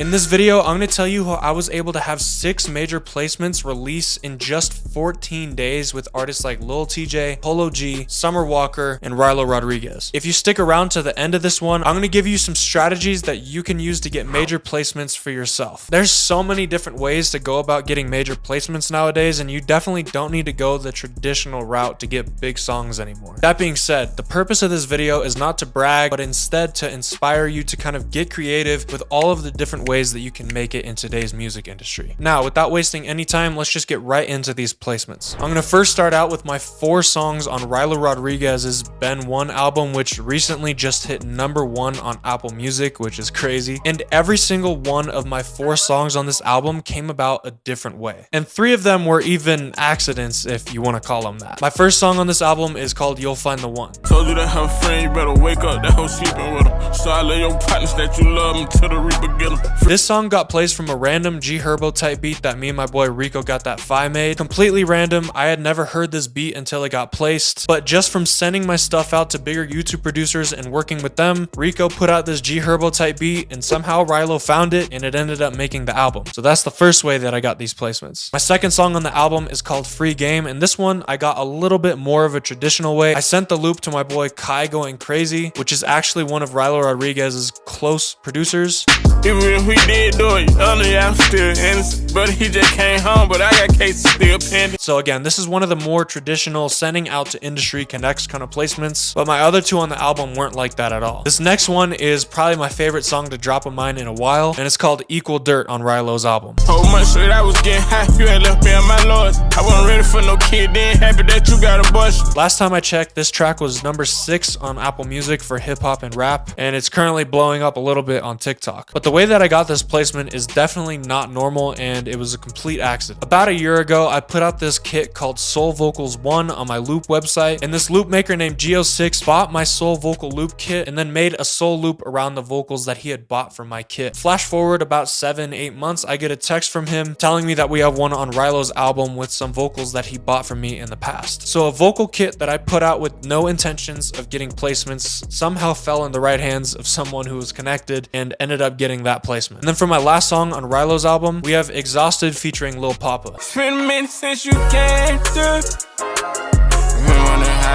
In this video, I'm going to tell you how I was able to have 6 major placements release in just 14 days with artists like Lil TJ, Polo G, Summer Walker, and Rilo Rodriguez. If you stick around to the end of this one, I'm going to give you some strategies that you can use to get major placements for yourself. There's so many different ways to go about getting major placements nowadays, and you definitely don't need to go the traditional route to get big songs anymore. That being said, the purpose of this video is not to brag, but instead to inspire you to kind of get creative with all of the different ways that you can make it in today's music industry. Now, without wasting any time, let's just get right into these placements. I'm gonna first start out with my 4 songs on Rilo Rodriguez's Ben 1 album, which recently just hit #1 on Apple Music, which is crazy. And every single one of my 4 songs on this album came about a different way. And 3 of them were even accidents, if you want to call them that. My first song on this album is called You'll Find the One. Told you to have a friend, you better wake up, that hoe sleeping with him. So I love your partners that you love them till the reaper get them. This song got placed from a random G Herbo type beat that me and my boy Rico got that Fi made. Completely random. I had never heard this beat until it got placed, but just from sending my stuff out to bigger YouTube producers and working with them, Rico put out this G Herbo type beat and somehow Rilo found it and it ended up making the album. So that's the first way that I got these placements. My second song on the album is called Free Game, and this one I got a little bit more of a traditional way. I sent the loop to my boy Kai Going Crazy, which is actually one of Rilo Rodriguez's close producers. Even if we did do it, I'm still innocent. But he just came home, but I got cases still pending. So again, this is one of the more traditional sending out to industry connects kind of placements, but my other 2 on the album weren't like that at all. This next one is probably my favorite song to drop of mine in a while, and it's called Equal Dirt on Rilo's album. Whole much shit I was getting high, you ain't left me on my lords. I wasn't ready for no kid, then happy that you got a bush. Last time I checked, this track was #6 on Apple Music for hip hop and rap, and it's currently blowing up a little bit on TikTok. But the way that I got this placement is definitely not normal, and it was a complete accident. About a year ago, I put out this kit called Soul Vocals 1 on my loop website, and this loop maker named Geo6 bought my Soul Vocal loop kit and then made a soul loop around the vocals that he had bought from my kit. Flash forward about 7-8 months, I get a text from him telling me that we have one on Rilo's album with some vocals that he bought from me in the past. So a vocal kit that I put out with no intentions of getting placements somehow fell in the right hands of someone who was connected and ended up getting that placement. And then for my last song on Rilo's album, we have Exhausted featuring Lil Papa. It's been a minute since you came through.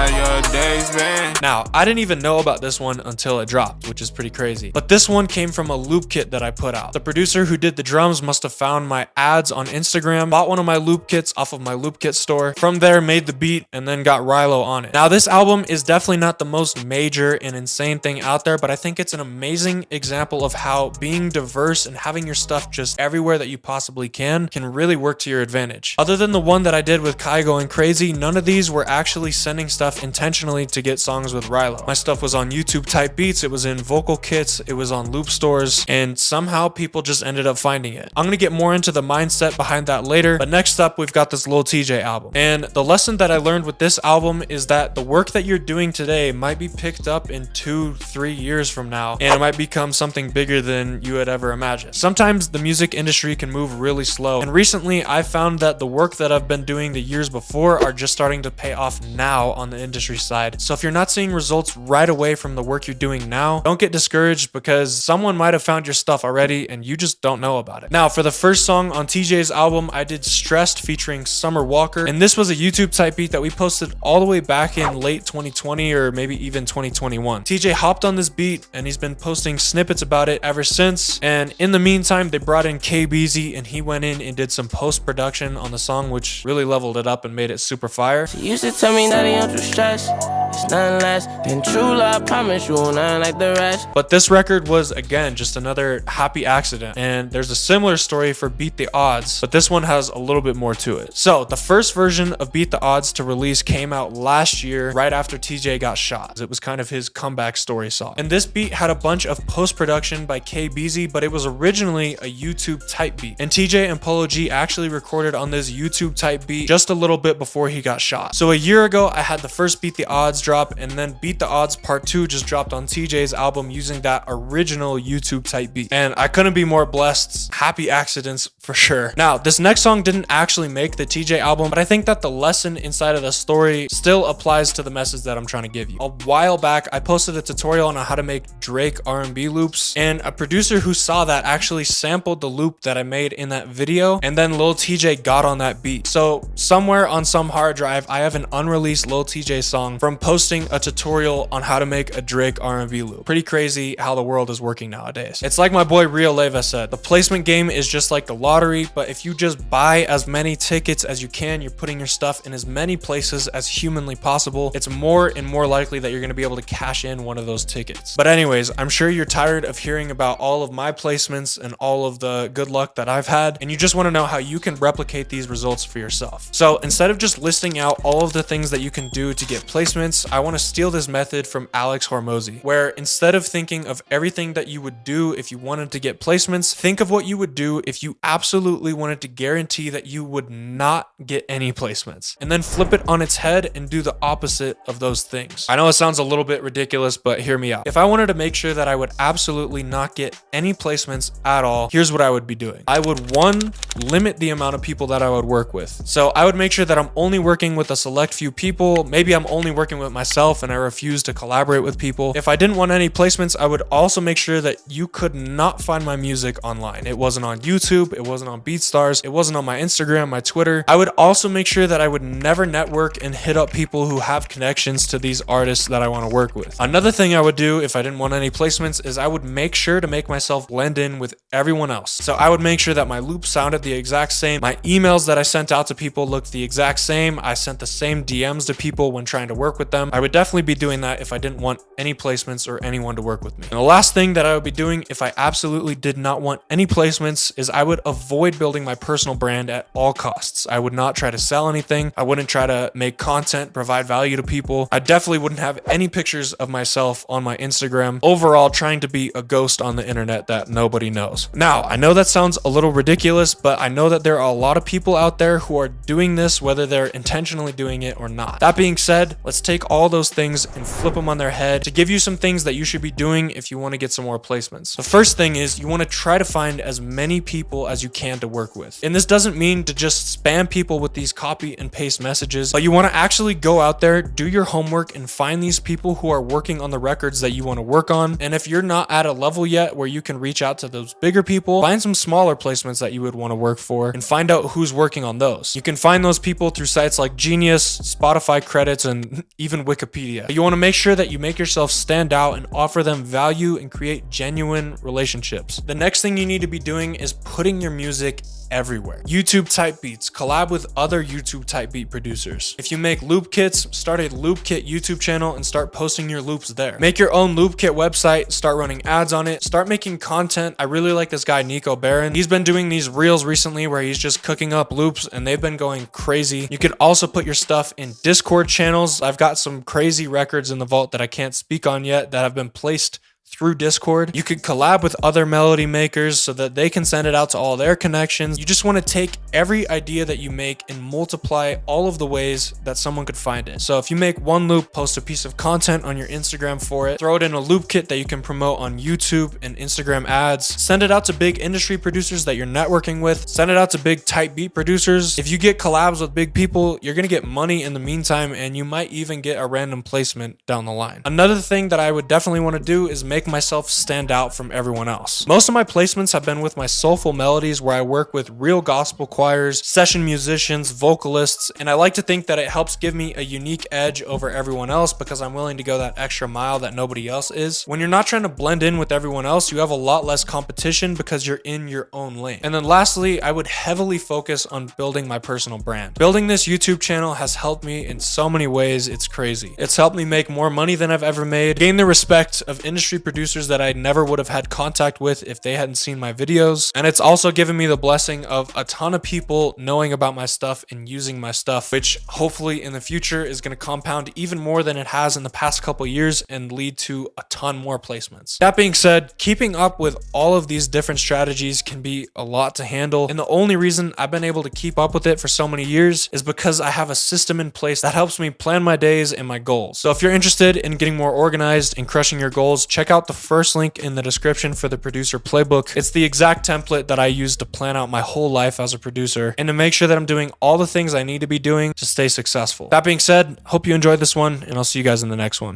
Your days, man. Now, I didn't even know about this one until it dropped, which is pretty crazy. But this one came from a loop kit that I put out. The producer who did the drums must have found my ads on Instagram, bought one of my loop kits off of my loop kit store. From there, made the beat and then got Rilo on it. Now, this album is definitely not the most major and insane thing out there, but I think it's an amazing example of how being diverse and having your stuff just everywhere that you possibly can really work to your advantage. Other than the one that I did with Kai Going Crazy, none of these were actually sending stuff intentionally to get songs with Rilo. My stuff was on YouTube type beats, it was in vocal kits, it was on loop stores, and somehow people just ended up finding it. I'm gonna get more into the mindset behind that later, but next up we've got this Lil TJ album. And the lesson that I learned with this album is that the work that you're doing today might be picked up in 2-3 years from now, and it might become something bigger than you had ever imagined. Sometimes the music industry can move really slow, and recently I found that the work that I've been doing the years before are just starting to pay off now on the industry side. So if you're not seeing results right away from the work you're doing now, don't get discouraged because someone might have found your stuff already and you just don't know about it. Now, for the first song on TJ's album, I did Stressed featuring Summer Walker, and this was a YouTube type beat that we posted all the way back in late 2020 or maybe even 2021. TJ hopped on this beat and he's been posting snippets about it ever since, and in the meantime they brought in KXVI and he went in and did some post-production on the song, which really leveled it up and made it super fire. She used to tell me that he under stress, it's nothing less than true love, I promise you, nothing like the rest. But this record was, again, just another happy accident, and there's a similar story for Beat the Odds, but this one has a little bit more to it. So the first version of Beat the Odds to release came out last year right after TJ got shot. It was kind of his comeback story song, and this beat had a bunch of post-production by KXVI, but it was originally a YouTube type beat, and TJ and Polo G actually recorded on this YouTube type beat just a little bit before he got shot. So a year ago I had the first Beat the Odds drop, and then Beat the Odds Part 2 just dropped on TJ's album using that original YouTube type beat. And I couldn't be more blessed. Happy accidents for sure. Now, this next song didn't actually make the TJ album, but I think that the lesson inside of the story still applies to the message that I'm trying to give you. A while back, I posted a tutorial on how to make Drake R&B loops, and a producer who saw that actually sampled the loop that I made in that video, and then Lil TJ got on that beat. So somewhere on some hard drive, I have an unreleased Lil TJ song from posting a tutorial on how to make a Drake R&B loop. Pretty crazy how the world is working nowadays. It's like my boy Rio Leva said, the placement game is just like the lottery, but if you just buy as many tickets as you can, you're putting your stuff in as many places as humanly possible, it's more and more likely that you're going to be able to cash in one of those tickets. But anyways, I'm sure you're tired of hearing about all of my placements and all of the good luck that I've had, and you just want to know how you can replicate these results for yourself. So instead of just listing out all of the things that you can do to get placements, I want to steal this method from Alex Hormozy, where instead of thinking of everything that you would do if you wanted to get placements, think of what you would do if you absolutely wanted to guarantee that you would not get any placements, and then flip it on its head and do the opposite of those things. I know it sounds a little bit ridiculous, but hear me out. If I wanted to make sure that I would absolutely not get any placements at all, here's what I would be doing. I would, one, limit the amount of people that I would work with. So I would make sure that I'm only working with a select few people. Maybe I'm only working with myself and I refuse to collaborate with people. If I didn't want any placements, I would also make sure that you could not find my music online. It wasn't on YouTube, it wasn't on BEATSTARS, it wasn't on my Instagram, my Twitter. I would also make sure that I would never network and hit up people who have connections to these artists that I want to work with. Another thing I would do if I didn't want any placements is I would make sure to make myself blend in with everyone else. So I would make sure that my loop sounded the exact same. My emails that I sent out to people looked the exact same. I sent the same DMs to people when trying to work with them. I would definitely be doing that if I didn't want any placements or anyone to work with me. And the last thing that I would be doing if I absolutely did not want any placements is I would avoid building my personal brand at all costs. I would not try to sell anything. I wouldn't try to make content, provide value to people. I definitely wouldn't have any pictures of myself on my Instagram. Overall, trying to be a ghost on the internet that nobody knows. Now, I know that sounds a little ridiculous, but I know that there are a lot of people out there who are doing this, whether they're intentionally doing it or not. That being said, let's take all those things and flip them on their head to give you some things that you should be doing if you want to get some more placements. The first thing is you want to try to find as many people as you can to work with. And this doesn't mean to just spam people with these copy and paste messages, but you want to actually go out there, do your homework, and find these people who are working on the records that you want to work on. And if you're not at a level yet where you can reach out to those bigger people, find some smaller placements that you would want to work for and find out who's working on those. You can find those people through sites like Genius, Spotify credits, and even Wikipedia. You want to make sure that you make yourself stand out and offer them value and create genuine relationships. The next thing you need to be doing is putting your music everywhere. YouTube type beats, collab with other YouTube type beat producers. If you make loop kits, start a loop kit YouTube channel and start posting your loops there. Make your own loop kit website, start running ads on it, start making content. I really like this guy Nico Barron. He's been doing these reels recently where he's just cooking up loops and they've been going crazy. You could also put your stuff in Discord channels. I've got some crazy records in the vault that I can't speak on yet that have been placed through Discord. You could collab with other melody makers so that they can send it out to all their connections. You just want to take every idea that you make and multiply all of the ways that someone could find it. So if you make one loop, post a piece of content on your Instagram for it, throw it in a loop kit that you can promote on YouTube and Instagram ads, send it out to big industry producers that you're networking with, send it out to big type beat producers. If you get collabs with big people, you're going to get money in the meantime, and you might even get a random placement down the line. Another thing that I would definitely want to do is make myself stand out from everyone else. Most of my placements have been with my soulful melodies where I work with real gospel choirs, session musicians, vocalists, and I like to think that it helps give me a unique edge over everyone else because I'm willing to go that extra mile that nobody else is. When you're not trying to blend in with everyone else, you have a lot less competition because you're in your own lane. And then lastly, I would heavily focus on building my personal brand. Building this YouTube channel has helped me in so many ways, it's crazy. It's helped me make more money than I've ever made, gain the respect of industry producers that I never would have had contact with if they hadn't seen my videos. And it's also given me the blessing of a ton of people knowing about my stuff and using my stuff, which hopefully in the future is going to compound even more than it has in the past couple years and lead to a ton more placements. That being said, keeping up with all of these different strategies can be a lot to handle. And the only reason I've been able to keep up with it for so many years is because I have a system in place that helps me plan my days and my goals. So if you're interested in getting more organized and crushing your goals, check out the first link in the description for the producer playbook. It's the exact template that I use to plan out my whole life as a producer and to make sure that I'm doing all the things I need to be doing to stay successful. That being said, hope you enjoyed this one, and I'll see you guys in the next one.